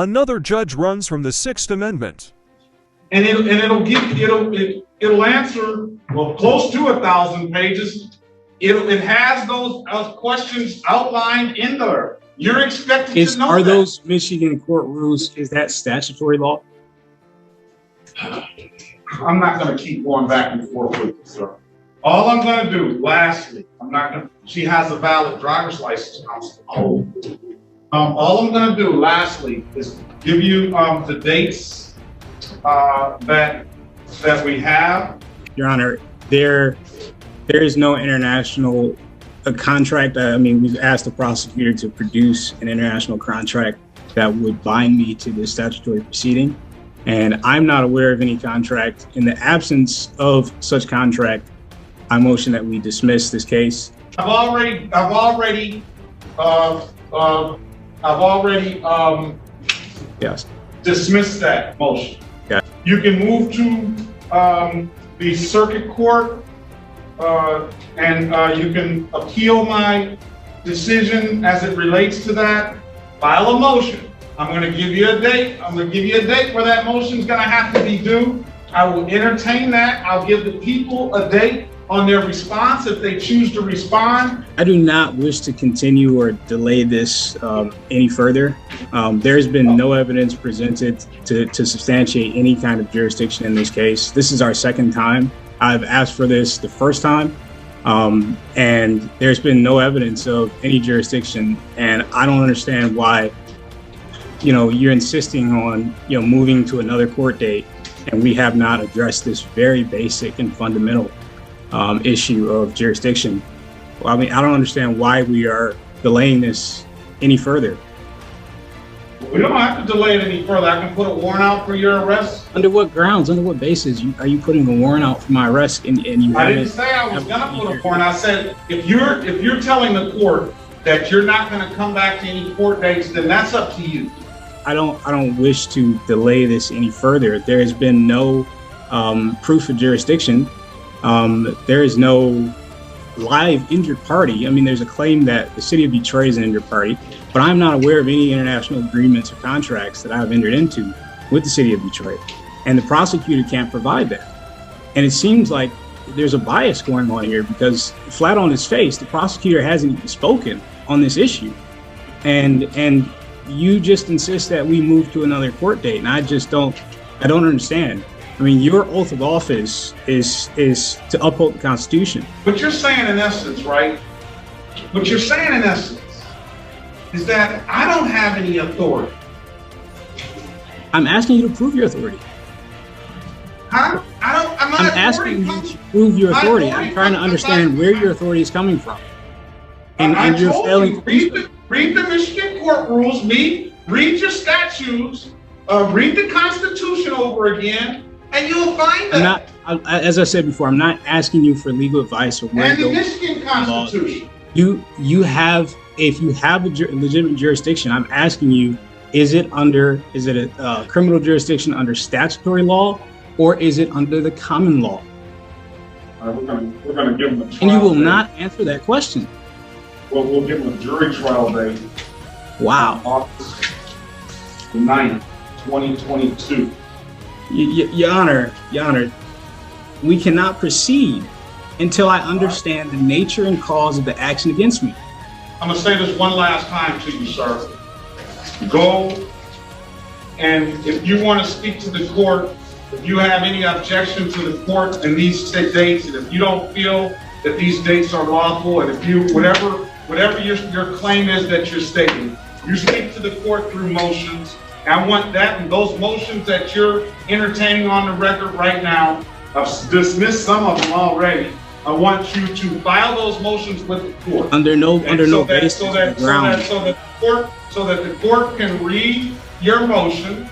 Another judge runs from the Sixth Amendment. And it'll answer, well, close to 1,000 pages. It has those questions outlined in there. You're expected to know Are that. those Michigan court rules, is that statutory law? I'm not going to keep going back and forth with you, sir. All I'm going to do, lastly, she has a valid driver's license, counsel. All I'm going to do, lastly, is give you the dates that we have. Your Honor, there is no international contract. I mean, we've asked the prosecutor to produce an international contract that would bind me to this statutory proceeding. And I'm not aware of any contract. In the absence of such contract, I motion that we dismiss this case. I've already Yes. dismissed that motion. Yeah. You can move to the circuit court and you can appeal my decision as it relates to that. File a motion. I'm going to give you a date. I'm going to give you a date where that motion is going to have to be due. I will entertain that. I'll give the people a date on their response if they choose to respond. I do not wish to continue or delay this any further. There has been no evidence presented to substantiate any kind of jurisdiction in this case. This is our second time. I've asked for this the first time, and there's been no evidence of any jurisdiction. And I don't understand why, you're insisting on, moving to another court date, and we have not addressed this very basic and fundamental issue of jurisdiction. Well, I mean, I don't understand why we are delaying this any further. We don't have to delay it any further. I can put a warrant out for your arrest. Under what grounds, under what basis are you putting a warrant out for my arrest? And you I didn't say I was going to put a warrant. I said, if you're telling the court that you're not going to come back to any court dates, then that's up to you. I don't wish to delay this any further. There has been no proof of jurisdiction. There is no live injured party. I mean, there's a claim that the city of Detroit is an injured party, but I'm not aware of any international agreements or contracts that I've entered into with the city of Detroit. And the prosecutor can't provide that. And it seems like there's a bias going on here because flat on his face, the prosecutor hasn't even spoken on this issue. And you just insist that we move to another court date. And I don't understand. I mean, your oath of office is to uphold the Constitution. What you're saying in essence, right? What you're saying in essence is that I don't have any authority. I'm asking you to prove your authority. Huh? I'm asking you to prove your authority. I'm trying to understand where your authority is coming from. And you're failing. Read the Michigan court rules, read your statutes, read the Constitution over again, and you'll find that. As I said before, I'm not asking you for legal advice or where and the Michigan Constitution. You have, if you have a legitimate jurisdiction, I'm asking you, is it a criminal jurisdiction under statutory law, or is it under the common law? All right, we're gonna give them a trial. And you will not answer that question. Well, we'll give them a jury trial date. Wow. August 9th, 2022. Your Honor, we cannot proceed until I understand the nature and cause of the action against me. I'm gonna say this one last time to you, sir. Go, and if you want to speak to the court, if you have any objection to the court and these dates, and if you don't feel that these dates are lawful, and if you, whatever your claim is that you're stating, you speak to the court through motions. I want that, and those motions that you're entertaining on the record right now, I've dismissed some of them already. I want you to file those motions with the court. Under no basis so that the court can read your motion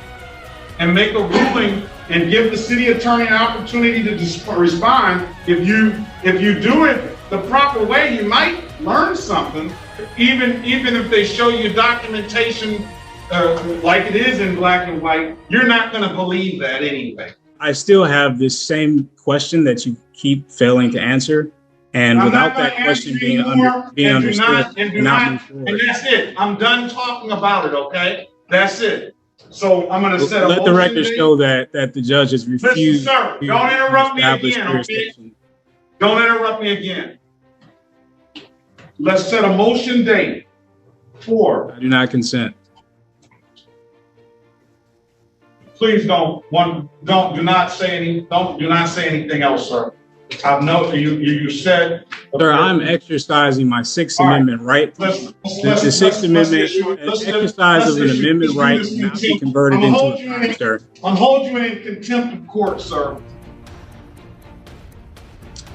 and make a ruling and give the city attorney an opportunity to respond. If you do it the proper way, you might learn something, even if they show you documentation like it is in black and white. You're not going to believe that anyway. I still have this same question that you keep failing to answer, and without that question being understood, and that's it. I'm done talking about it. Okay, that's it. So I'm going to set a Let the motion record date. show that the judge has refused sir, to don't interrupt me establish again, okay? jurisdiction. Don't interrupt me again. Let's set a motion date for, I do not consent. please do not say anything else, sir. I know you said. Sir, I'm exercising my Sixth All right. Amendment right. The Sixth Amendment, exercise of an amendment right cannot be converted into a crime, sir. I'm holding you in contempt of court, sir.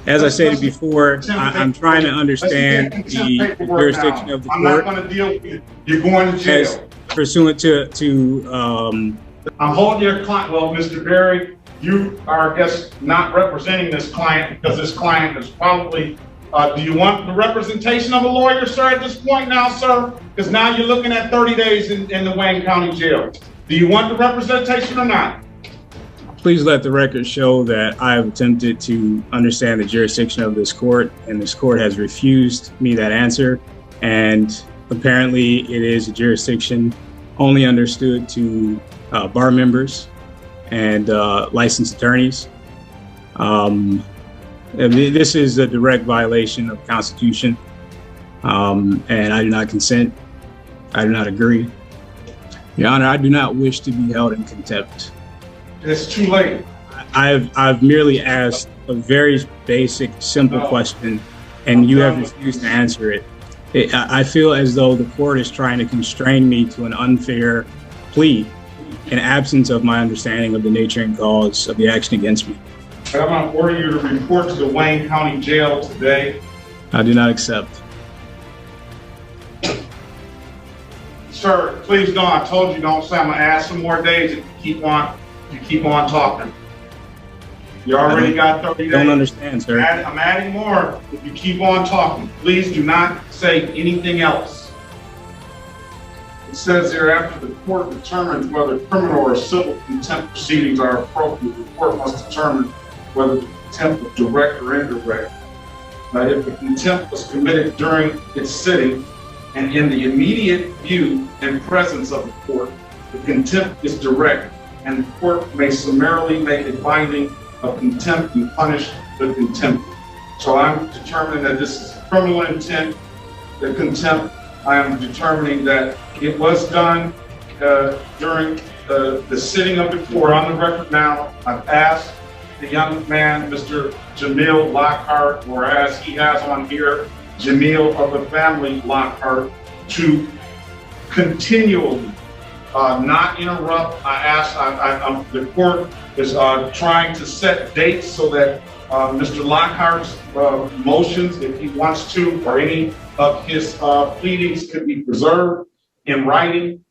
As I stated before, I'm trying to understand the jurisdiction of the I'm not court going to deal with you. You're going to as jail. pursuant to I'm holding your client. Well, Mr. Berry, you are, I guess, not representing this client because this client is probably. Do you want the representation of a lawyer, sir, at this point now, sir? Because now you're looking at 30 days in the Wayne County Jail. Do you want the representation or not? Please let the record show that I have attempted to understand the jurisdiction of this court, and this court has refused me that answer. And apparently it is a jurisdiction only understood to bar members and licensed attorneys. This is a direct violation of the Constitution, and I do not consent. I do not agree. Your Honor, I do not wish to be held in contempt. It's too late. I've merely asked a very basic, simple question, and you have refused to answer it. I feel as though the court is trying to constrain me to an unfair plea in absence of my understanding of the nature and cause of the action against me. I'm going to order you to report to the Wayne County Jail today. I do not accept. Sir, please don't. I told you don't say. I'm going to ask some more days if you keep on talking. You already got 30 days. Don't understand, sir. I'm adding more if you keep on talking. Please do not say anything else. It says here, after the court determines whether criminal or civil contempt proceedings are appropriate, the court must determine whether the contempt was direct or indirect. Now, if the contempt was committed during its sitting and in the immediate view and presence of the court, the contempt is direct, and the court may summarily make a finding of contempt and punish the contempt. So I'm determining that this is criminal intent, the contempt. I am determining that it was done during the sitting of the court. On the record now, I've asked the young man, Mr. Jamil Lockhart, or as he has on here, Jamil of the family Lockhart, to continually not interrupt. The court is trying to set dates so that Mr. Lockhart's motions, if he wants to, or any of his pleadings could be preserved in writing.